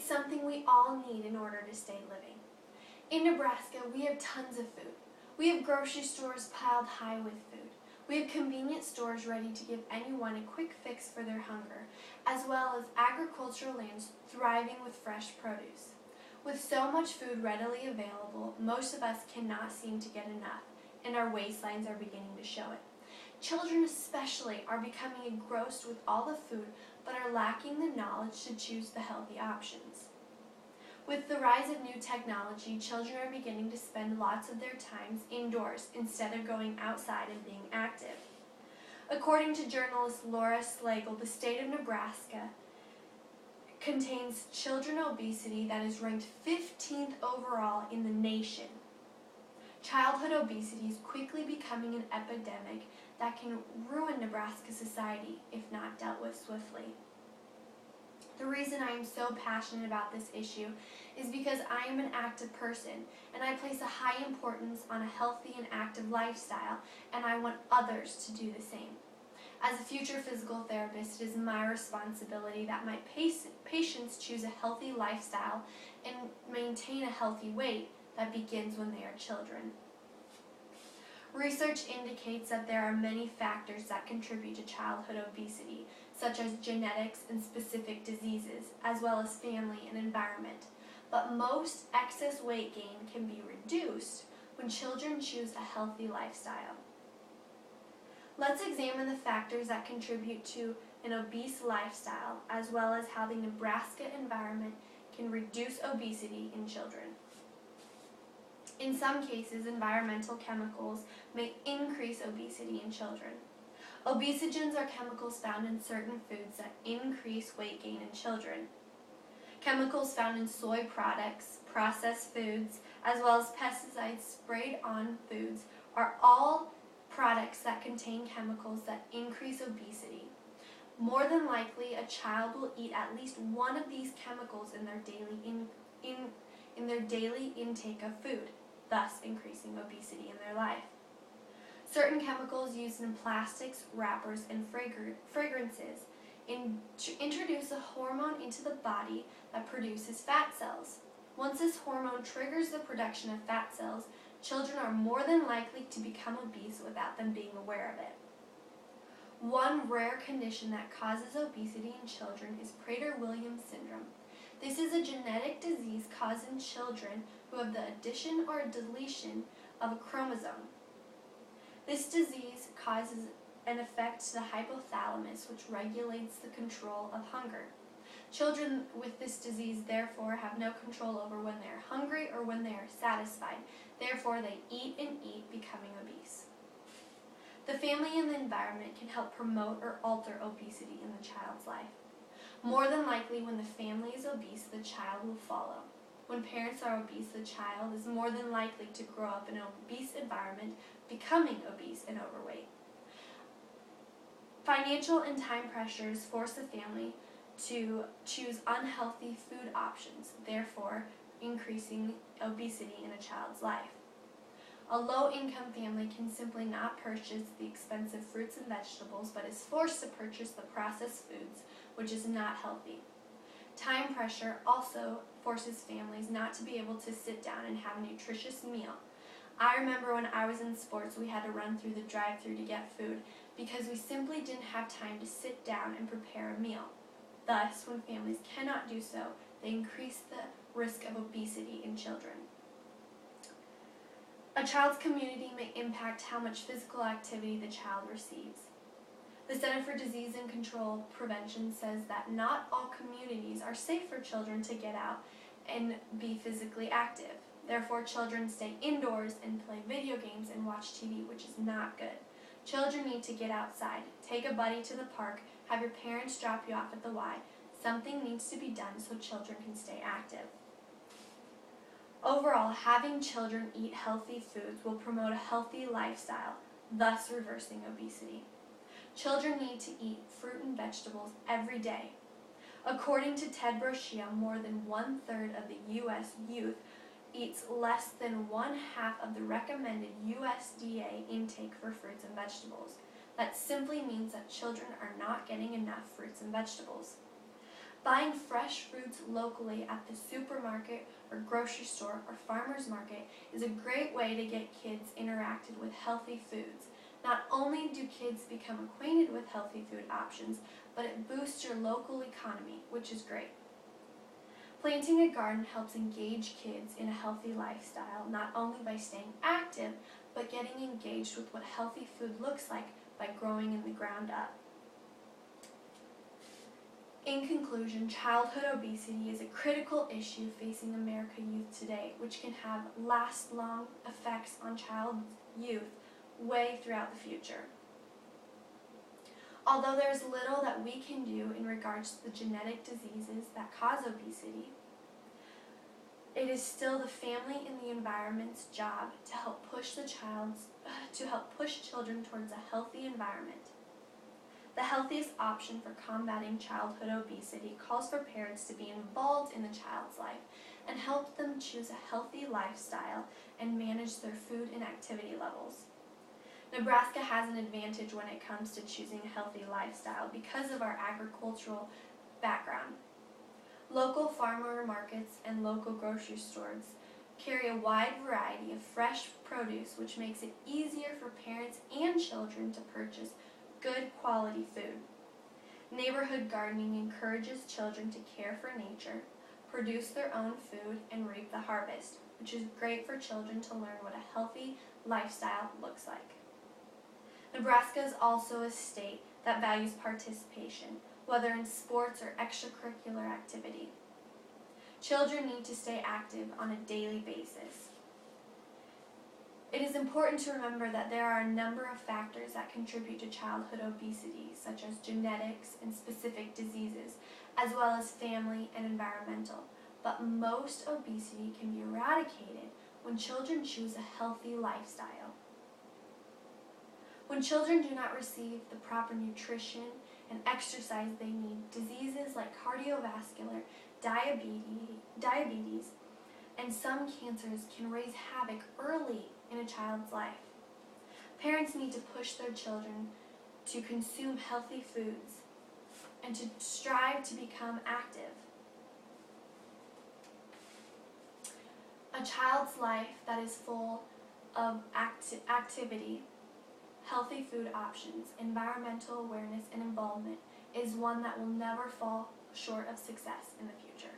It's something we all need in order to stay living. In Nebraska, we have tons of food. We have grocery stores piled high with food. We have convenience stores ready to give anyone a quick fix for their hunger, as well as agricultural lands thriving with fresh produce. With so much food readily available, most of us cannot seem to get enough, and our waistlines are beginning to show it. Children especially are becoming engrossed with all the food, but are lacking the knowledge to choose the healthy options. With the rise of new technology, children are beginning to spend lots of their times indoors instead of going outside and being active. According to journalist Laura Slagle, the state of Nebraska contains children obesity that is ranked 15th overall in the nation. Childhood obesity is quickly becoming an epidemic that can ruin Nebraska society if not dealt with swiftly. The reason I am so passionate about this issue is because I am an active person and I place a high importance on a healthy and active lifestyle, and I want others to do the same. As a future physical therapist, it is my responsibility that my patients choose a healthy lifestyle and maintain a healthy weight that begins when they are children. Research indicates that there are many factors that contribute to childhood obesity, such as genetics and specific diseases, as well as family and environment. But most excess weight gain can be reduced when children choose a healthy lifestyle. Let's examine the factors that contribute to an obese lifestyle, as well as how the Nebraska environment can reduce obesity in children. In some cases, environmental chemicals may increase obesity in children. Obesogens are chemicals found in certain foods that increase weight gain in children. Chemicals found in soy products, processed foods, as well as pesticides sprayed on foods are all products that contain chemicals that increase obesity. More than likely, a child will eat at least one of these chemicals in their daily intake of food, thus increasing obesity in their life. Certain chemicals used in plastics, wrappers, and fragrances introduce a hormone into the body that produces fat cells. Once this hormone triggers the production of fat cells, children are more than likely to become obese without them being aware of it. One rare condition that causes obesity in children is Prader Willi syndrome. This is a genetic disease caused in children who have the addition or deletion of a chromosome. This disease causes an effect to the hypothalamus, which regulates the control of hunger. Children with this disease therefore have no control over when they are hungry or when they are satisfied. Therefore, they eat and eat, becoming obese. The family and the environment can help promote or alter obesity in the child's life. More than likely, when the family is obese, the child will follow. When parents are obese, the child is more than likely to grow up in an obese environment, becoming obese and overweight. Financial and time pressures force the family to choose unhealthy food options, therefore increasing obesity in a child's life. A low-income family can simply not purchase the expensive fruits and vegetables, but is forced to purchase the processed foods, which is not healthy. Time pressure also forces families not to be able to sit down and have a nutritious meal. I remember when I was in sports, we had to run through the drive-thru to get food because we simply didn't have time to sit down and prepare a meal. Thus, when families cannot do so, they increase the risk of obesity in children. A child's community may impact how much physical activity the child receives. The Center for Disease and Control Prevention says that not all communities are safe for children to get out and be physically active. Therefore, children stay indoors and play video games and watch TV, which is not good. Children need to get outside, take a buddy to the park, have your parents drop you off at the Y. Something needs to be done so children can stay active. Overall, having children eat healthy foods will promote a healthy lifestyle, thus reversing obesity. Children need to eat fruit and vegetables every day. According to Ted Brochia, more than 1/3 of the U.S. youth eats less than 1/2 of the recommended USDA intake for fruits and vegetables. That simply means that children are not getting enough fruits and vegetables. Buying fresh fruits locally at the supermarket or grocery store or farmer's market is a great way to get kids interacted with healthy foods. Not only do kids become acquainted with healthy food options, but it boosts your local economy, which is great. Planting a garden helps engage kids in a healthy lifestyle, not only by staying active, but getting engaged with what healthy food looks like by growing in the ground up. In conclusion, childhood obesity is a critical issue facing American youth today, which can have long effects on youth way throughout the future. Although there is little that we can do in regards to the genetic diseases that cause obesity, it is still the family and the environment's job to help push children towards a healthy environment. The healthiest option for combating childhood obesity calls for parents to be involved in the child's life and help them choose a healthy lifestyle and manage their food and activity levels. Nebraska has an advantage when it comes to choosing a healthy lifestyle because of our agricultural background. Local farmer markets and local grocery stores carry a wide variety of fresh produce, which makes it easier for parents and children to purchase good quality food. Neighborhood gardening encourages children to care for nature, produce their own food, and reap the harvest, which is great for children to learn what a healthy lifestyle looks like. Nebraska is also a state that values participation, whether in sports or extracurricular activity. Children need to stay active on a daily basis. It is important to remember that there are a number of factors that contribute to childhood obesity, such as genetics and specific diseases, as well as family and environmental. But most obesity can be eradicated when children choose a healthy lifestyle. When children do not receive the proper nutrition and exercise they need, diseases like cardiovascular, diabetes, and some cancers can raise havoc early in a child's life. Parents need to push their children to consume healthy foods and to strive to become active. A child's life that is full of activity, healthy food options, environmental awareness, and involvement is one that will never fall short of success in the future.